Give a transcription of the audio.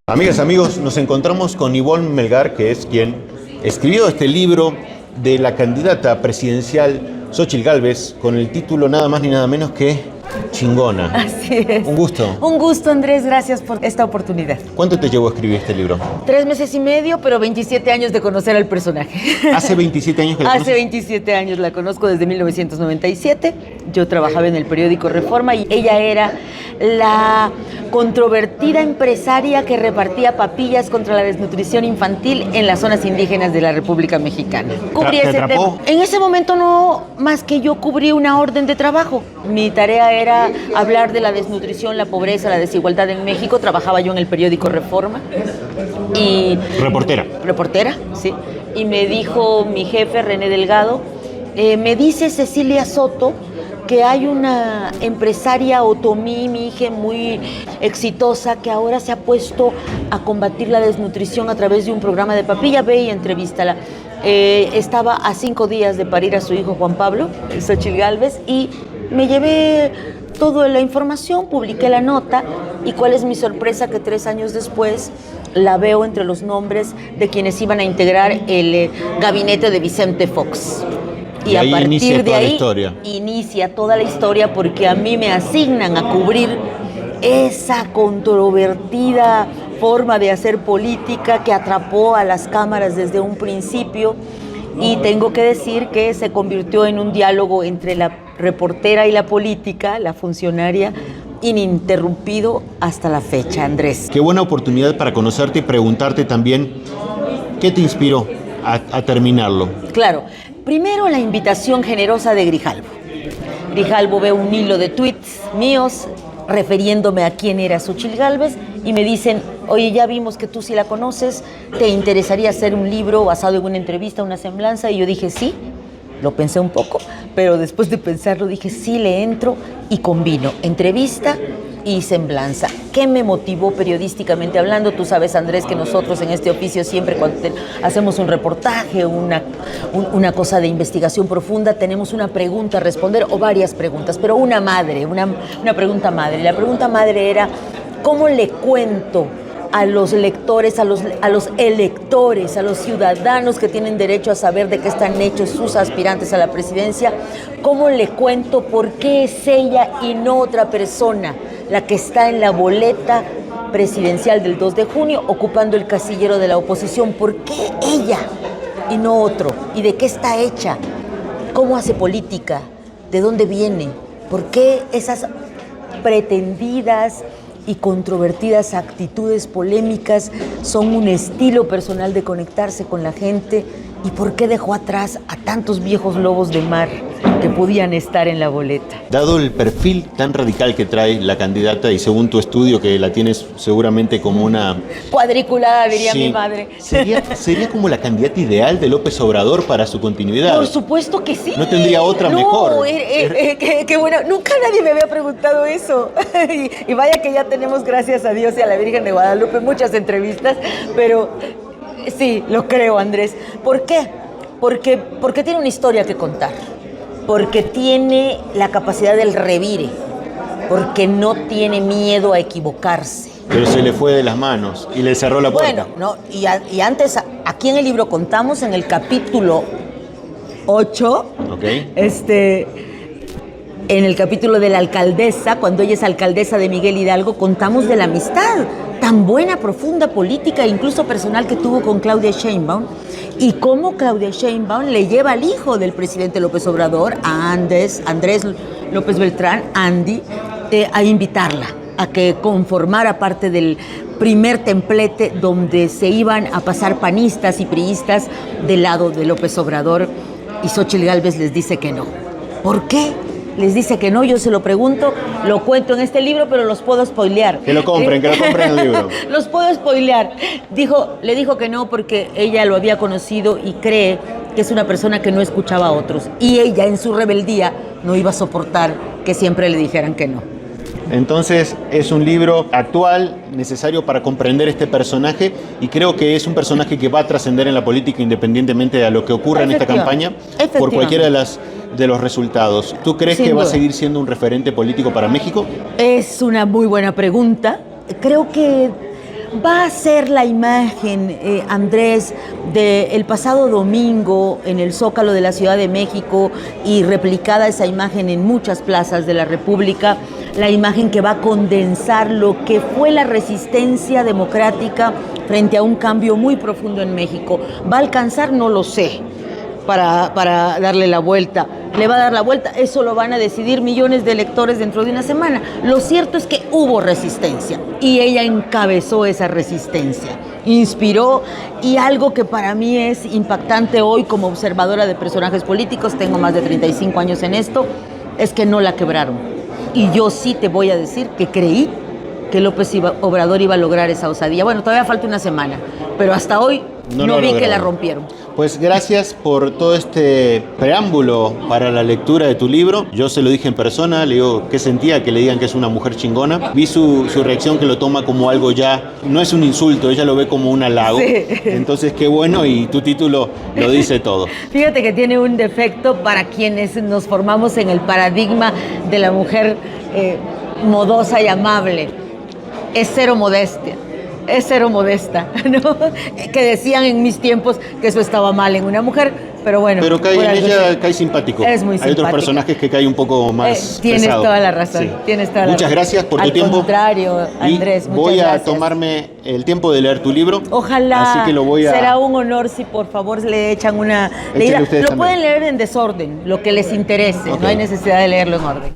Amigas, amigos, nos encontramos con Ivonne Melgar, que es quien escribió este libro de la candidata presidencial Xóchitl Gálvez, con el título nada más ni nada menos que Chingona. Así es. Un gusto. Un gusto, Andrés. Gracias por esta oportunidad. ¿Cuánto te llevó a escribir este libro? 3 meses y medio, pero 27 años de conocer al personaje. ¿Hace 27 años que la Hace conoces? 27 años la conozco, desde 1997. Yo trabajaba en el periódico Reforma y ella era la controvertida empresaria que repartía papillas contra la desnutrición infantil en las zonas indígenas de la República Mexicana. Cubrí ¿Te ese atrapó? tema. En ese momento no, más que yo cubrí una orden de trabajo. Mi tarea era hablar de la desnutrición, la pobreza, la desigualdad en México. Trabajaba yo en el periódico Reforma. Y reportera, sí. Y me dijo mi jefe, René Delgado, me dice Cecilia Soto que hay una empresaria otomí, mi hija, muy exitosa, que ahora se ha puesto a combatir la desnutrición a través de un programa de papilla. Ve y entrevístala. Estaba a 5 días de parir a su hijo Juan Pablo, Xóchitl Gálvez, y me llevé toda la información, publiqué la nota, y cuál es mi sorpresa que 3 años después la veo entre los nombres de quienes iban a integrar el gabinete de Vicente Fox. Y a ahí partir inicia de toda la ahí historia. inicia toda la historia, porque a mí me asignan a cubrir esa controvertida forma de hacer política que atrapó a las cámaras desde un principio, y tengo que decir que se convirtió en un diálogo entre la reportera y la política, la funcionaria, ininterrumpido hasta la fecha, Andrés. Qué buena oportunidad para conocerte y preguntarte también qué te inspiró a terminarlo. Claro, primero la invitación generosa de Grijalvo. Grijalvo ve un hilo de tweets míos refiriéndome a quién era Xóchitl Gálvez y me dicen: oye, ya vimos que tú sí la conoces, ¿te interesaría hacer un libro basado en una entrevista, una semblanza? Y yo dije sí, lo pensé un poco, pero después de pensarlo dije sí, le entro, y combino entrevista y semblanza. ¿Qué me motivó periodísticamente hablando? Tú sabes, Andrés, que nosotros en este oficio siempre cuando hacemos un reportaje, una cosa de investigación profunda, tenemos una pregunta a responder o varias preguntas, pero una pregunta madre. La pregunta madre era: ¿cómo le cuento a los lectores, a los electores, a los ciudadanos que tienen derecho a saber de qué están hechos sus aspirantes a la presidencia? ¿Cómo le cuento por qué es ella y no otra persona la que está en la boleta presidencial del 2 de junio ocupando el casillero de la oposición? ¿Por qué ella y no otro? ¿Y de qué está hecha? ¿Cómo hace política? ¿De dónde viene? ¿Por qué esas pretendidas y controvertidas actitudes polémicas son un estilo personal de conectarse con la gente? ¿Y por qué dejó atrás a tantos viejos lobos de mar que podían estar en la boleta? Dado el perfil tan radical que trae la candidata y según tu estudio, que la tienes seguramente como una... Cuadriculada, diría Sí, mi madre. sería como la candidata ideal de López Obrador para su continuidad. Por supuesto que sí. No tendría otra mejor. Qué bueno. Nunca nadie me había preguntado eso. Y vaya que ya tenemos, gracias a Dios y a la Virgen de Guadalupe, muchas entrevistas, pero sí, lo creo, Andrés. ¿Por qué? Porque tiene una historia que contar. Porque tiene la capacidad del revire. Porque no tiene miedo a equivocarse. Pero se le fue de las manos y le cerró la puerta. Bueno, no, y antes, aquí en el libro contamos, en el capítulo 8, Okay. En el capítulo de la alcaldesa, cuando ella es alcaldesa de Miguel Hidalgo, contamos de la amistad tan buena, profunda, política e incluso personal que tuvo con Claudia Sheinbaum, y cómo Claudia Sheinbaum le lleva al hijo del presidente López Obrador, a Andrés López Beltrán, Andy, a invitarla a que conformara parte del primer templete donde se iban a pasar panistas y priistas del lado de López Obrador, y Xóchitl Gálvez les dice que no. ¿Por qué les dice que no? Yo se lo pregunto, lo cuento en este libro, pero los puedo spoilear. Que lo compren el libro. Los puedo spoilear. Le dijo que no porque ella lo había conocido y cree que es una persona que no escuchaba a otros. Y ella, en su rebeldía, no iba a soportar que siempre le dijeran que no. Entonces es un libro actual, necesario para comprender este personaje, y creo que es un personaje que va a trascender en la política independientemente de lo que ocurra en esta campaña, por cualquiera de los resultados. ¿Tú crees que va a seguir siendo un referente político para México? Es una muy buena pregunta. Creo que Va a ser la imagen, Andrés, del pasado domingo en el Zócalo de la Ciudad de México y replicada esa imagen en muchas plazas de la República, la imagen que va a condensar lo que fue la resistencia democrática frente a un cambio muy profundo en México. ¿Va a alcanzar? No lo sé, para darle la vuelta. ¿Le va a dar la vuelta? Eso lo van a decidir millones de electores dentro de una semana. Lo cierto es que hubo resistencia y ella encabezó esa resistencia, inspiró, y algo que para mí es impactante hoy como observadora de personajes políticos, tengo más de 35 años en esto, es que no la quebraron. Y yo sí te voy a decir que creí que López Obrador iba a lograr esa osadía. Bueno, todavía falta una semana, pero hasta hoy no vi que la rompieron. Pues gracias por todo este preámbulo para la lectura de tu libro. Yo se lo dije en persona, le digo qué sentía que le digan que es una mujer chingona. Vi su reacción, que lo toma como algo ya, no es un insulto, ella lo ve como un halago. Sí. Entonces qué bueno, y tu título lo dice todo. Fíjate que tiene un defecto para quienes nos formamos en el paradigma de la mujer modosa y amable. Es cero modestia. Es cero modesta, ¿no? Que decían en mis tiempos que eso estaba mal en una mujer, pero bueno. Pero cae en ella, cae simpático. Es muy simpático. Hay otros personajes que caen un poco más tienes pesado. Toda la razón, sí. Tienes toda la Muchas razón. Gracias por tu tiempo. Al contrario, Andrés, y voy a tomarme el tiempo de leer tu libro. Ojalá. Así que lo voy a... Será un honor si por favor le echan una leída. Lo pueden leer en desorden, lo que les interese, okay. No hay necesidad de leerlo en orden.